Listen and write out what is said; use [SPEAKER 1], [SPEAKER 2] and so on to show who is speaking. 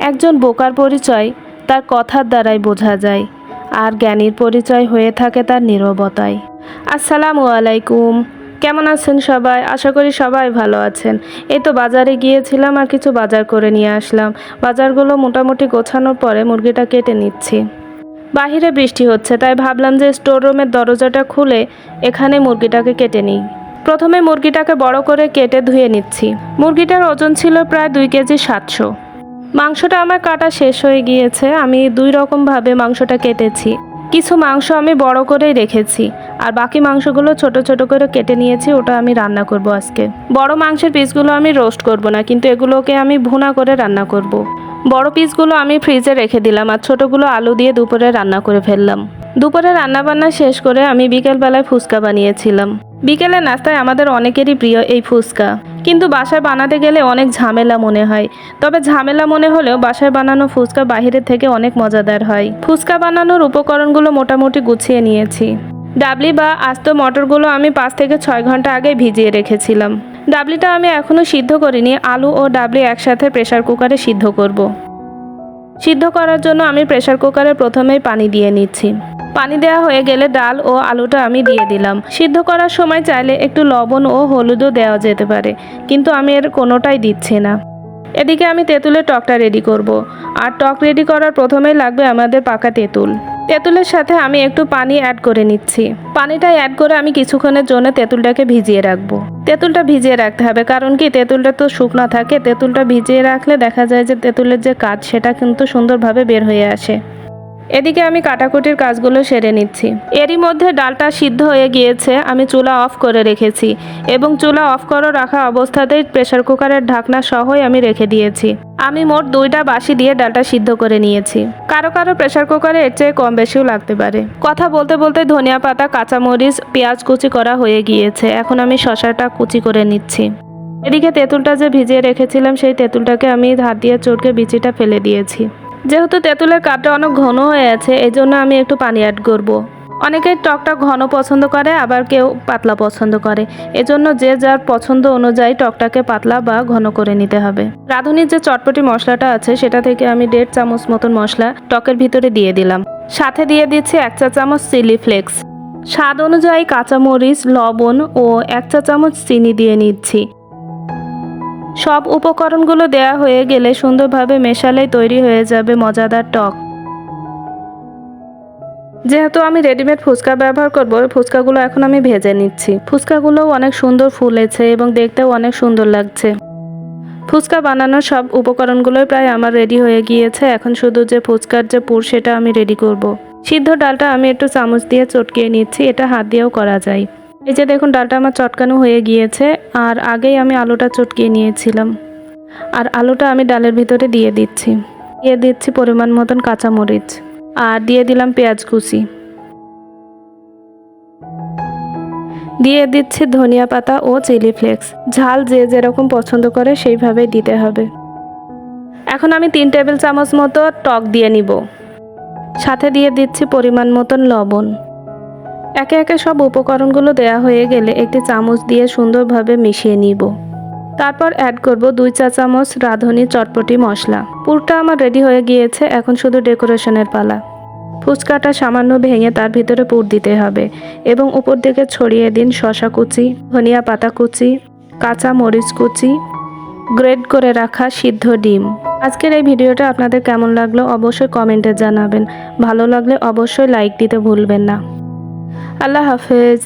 [SPEAKER 1] একজন বোকার পরিচয় তার কথার দ্বারাই বোঝা যায়, আর জ্ঞানীর পরিচয় হয়ে থাকে তার নীরবতায়। আসসালামু আলাইকুম, কেমন আছেন সবাই? আশা করি সবাই ভালো আছেন। এই তো বাজারে গিয়েছিলাম আর কিছু বাজার করে নিয়ে আসলাম। বাজারগুলো মোটামুটি গোছানোর পরে মুরগিটা কেটে নিচ্ছি। বাহিরে বৃষ্টি হচ্ছে, তাই ভাবলাম যে স্টোর রুমের দরজাটা খুলে এখানে মুরগিটাকে কেটে নিই। প্রথমে মুরগিটাকে বড় করে কেটে ধুয়ে নিচ্ছি। মুরগিটার ওজন ছিল প্রায় 2 কেজি 700। মাংসটা আমার কাটা শেষ হয়ে গিয়েছে। আমি 2 রকমভাবে মাংসটা কেটেছি। কিছু মাংস আমি বড় করেই রেখেছি, আর বাকি মাংসগুলো ছোট ছোট করে কেটে নিয়েছি। ওটা আমি রান্না করব আজকে। বড় মাংসের পিসগুলো আমি রোস্ট করব না, কিন্তু এগুলোকে আমি ভুনা করে রান্না করব। বড় পিসগুলো আমি ফ্রিজে রেখে দিলাম, আর ছোটগুলো আলু দিয়ে দুপুরে রান্না করে ফেললাম। দুপুরে রান্নাবান্না শেষ করে আমি বিকেলবেলায় ফুচকা বানিয়েছিলাম। বিকেলের নাস্তায় আমাদের অনেকেরই প্রিয় এই ফুচকা, কিন্তু বাসায় বানাতে গেলে অনেক ঝামেলা মনে হয়। তবে ঝামেলা মনে হলেও বাসায় বানানো ফুচকা বাহিরের থেকে অনেক মজাদার হয়। ফুচকা বানানোর উপকরণগুলো মোটামুটি গুছিয়ে নিয়েছি। ডাবলি বা আস্ত মটরগুলো আমি 5 থেকে 6 ঘন্টা আগে ভিজিয়ে রেখেছিলাম। ডাবলিটা আমি এখনও সিদ্ধ করিনি। আলু ও ডাবলি একসাথে প্রেসার কুকারে সিদ্ধ করব। সিদ্ধ করার জন্য আমি প্রেসার কুকারে প্রথমেই পানি দিয়ে নিচ্ছি। পানি দেওয়া হয়ে গেলে ডাল ও আলুটা আমি দিয়ে দিলাম। সিদ্ধ করার সময় চাইলে একটু লবণ ও হলুদও দেওয়া যেতে পারে, কিন্তু আমি এর কোনোটাই দিচ্ছি না। এদিকে আমি তেঁতুলের টকটা রেডি করব। আর টক রেডি করার প্রথমেই লাগবে আমাদের পাকা তেঁতুল। তেঁতুলের সাথে আমি একটু পানি অ্যাড করে নিচ্ছি। পানিটা অ্যাড করে আমি কিছুক্ষণের জন্য তেঁতুলটাকে ভিজিয়ে রাখবো। তেঁতুলটা ভিজিয়ে রাখতে হবে, কারণ কি তেঁতুলটা তো শুকনো থাকে। তেঁতুলটা ভিজিয়ে রাখলে দেখা যায় যে তেঁতুলের যে কাজ সেটা কিন্তু সুন্দরভাবে বের হয়ে আসে। এদিকে আমি কাটাকুটির কাজগুলো সেরে নিচ্ছি। এরই মধ্যে ডালটা সিদ্ধ হয়ে গিয়েছে। আমি চুলা অফ করে রেখেছি, এবং চুলা অফ করে রাখা অবস্থাতেই প্রেসার কুকারের ঢাকনা সহই আমি রেখে দিয়েছি। আমি মোট 2টা বাঁশি দিয়ে ডালটা সিদ্ধ করে নিয়েছি। কারো কারো প্রেসার কুকারে এর চেয়ে কম বেশিও লাগতে পারে। কথা বলতে বলতে ধনিয়া পাতা, কাঁচামরিচ, পেঁয়াজ কুচি করা হয়ে গিয়েছে। এখন আমি শসাটা কুচি করে নিচ্ছি। এদিকে তেঁতুলটা যে ভিজিয়ে রেখেছিলাম, সেই তেঁতুলটাকে আমি হাত দিয়ে চটকে বিচিটা ফেলে দিয়েছি। যেহেতু তেঁতুলের কাপটা অনেক ঘন হয়ে আছে, এই জন্য আমি একটু পানি অ্যাড করব। অনেকে টকটা ঘন পছন্দ করে, আবার কেউ পাতলা পছন্দ করে। এজন্য যে যার পছন্দ অনুযায়ী টকটাকে পাতলা বা ঘন করে নিতে হবে। রাঁধুনির যে চটপটি মশলাটা আছে, সেটা থেকে আমি 1.5 চামচ মতন মশলা টকের ভিতরে দিয়ে দিলাম। সাথে দিয়ে দিচ্ছি 1 চা চামচ চিলি ফ্লেক্স। স্বাদ অনুযায়ী কাঁচামরিচ, লবণ ও 1 চা চামচ চিনি দিয়ে নিচ্ছি। সব উপকরণগুলো দেয়া হয়ে গেলে সুন্দরভাবে মেশালেই তৈরি হয়ে যাবে মজাদার টক। যেহেতু আমি রেডিমেড ফুচকা ব্যবহার করব, ফুচকাগুলো এখন আমি ভেজে নিচ্ছি। ফুচকাগুলোও অনেক সুন্দর ফুলেছে এবং দেখতেও অনেক সুন্দর লাগছে। ফুচকা বানানোর সব উপকরণগুলোই প্রায় আমার রেডি হয়ে গিয়েছে। এখন শুধু যে ফুচকার যে পুর সেটা আমি রেডি করব। সিদ্ধ ডালটা আমি একটু চামচ দিয়ে চটকিয়ে নিচ্ছি। এটা হাত দিয়েও করা যায়। এই যে দেখুন, ডালটা আমার চটকানো হয়ে গিয়েছে, আর আগেই আমি আলুটা চটকিয়ে নিয়েছিলাম। আর আলুটা আমি ডালের ভিতরে দিয়ে দিচ্ছি। দিয়ে দিচ্ছি পরিমাণ মতন কাঁচামরিচ, আর দিয়ে দিলাম পেঁয়াজ কুচি। দিয়ে দিচ্ছি ধনিয়া পাতা ও চিলি ফ্লেক্স। ঝাল যে যেরকম পছন্দ করে সেইভাবেই দিতে হবে। এখন আমি 3 টেবিল চামচ মতো টক দিয়ে নিব। সাথে দিয়ে দিচ্ছি পরিমাণ মতন লবণ। একে একে সব উপকরণগুলো দেয়া হয়ে গেলে একটি চামচ দিয়ে সুন্দরভাবে মিশিয়ে নিব। তারপর অ্যাড করব 2 চা চামচ রাঁধুনি চটপটি মশলা। পুরটা আমার রেডি হয়ে গিয়েছে। এখন শুধু ডেকোরেশনের পালা। ফুচকাটা সামান্য ভেঙে তার ভিতরে পুর দিতে হবে, এবং উপর দিকে ছড়িয়ে দিন শসা কুচি, ধনিয়া পাতা কুচি, কাঁচা মরিচ কুচি, গ্রেট করে রাখা সিদ্ধ ডিম। আজকের এই ভিডিওটা আপনাদের কেমন লাগলো অবশ্যই কমেন্টে জানাবেন। ভালো লাগলে অবশ্যই লাইক দিতে ভুলবেন না। আল্লাহ হাফেজ।